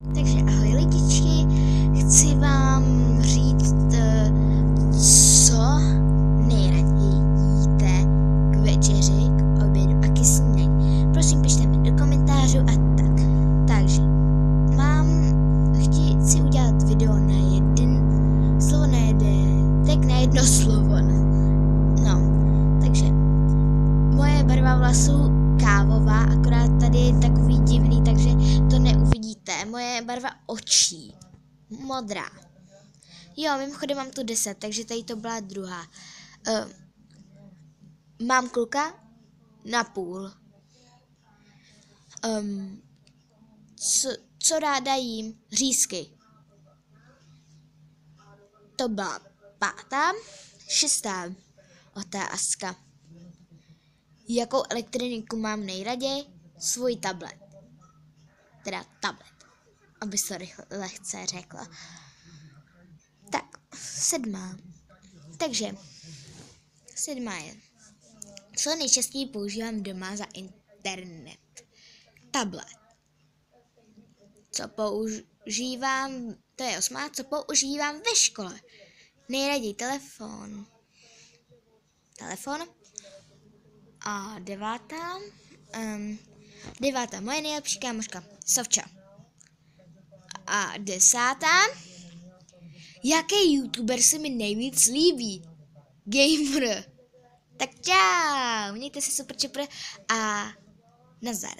Takže ahoj lidičky, chci vám říct, co nejraději jíte k večeři, k obědu a k snídani. Prosím, pište mi do komentářů a tak. Takže chci udělat video na jedno slovo. No, takže moje barva vlasů kávová, akorát tady je takový divný, takže to neuvidíte. Moje barva očí modrá. Jo, mimochodem mám tu 10, takže tady to byla druhá. Mám kluka na půl. Co ráda jím? Řízky. To byla 5. 6. otázka. Jakou elektroniku mám nejraději? Svůj tablet. Teda tablet, aby se lehce řekla. Tak, 7. Takže, 7. je. Co nejčastěji používám doma za internet? Tablet. Co používám, to je 8. Co používám ve škole? Nejraději telefon. A 9. 9. moje nejlepší kámoška Sovča. A 10. Jaký youtuber se mi nejvíc líbí? Gamer. Tak čau, mějte se super a nazdar.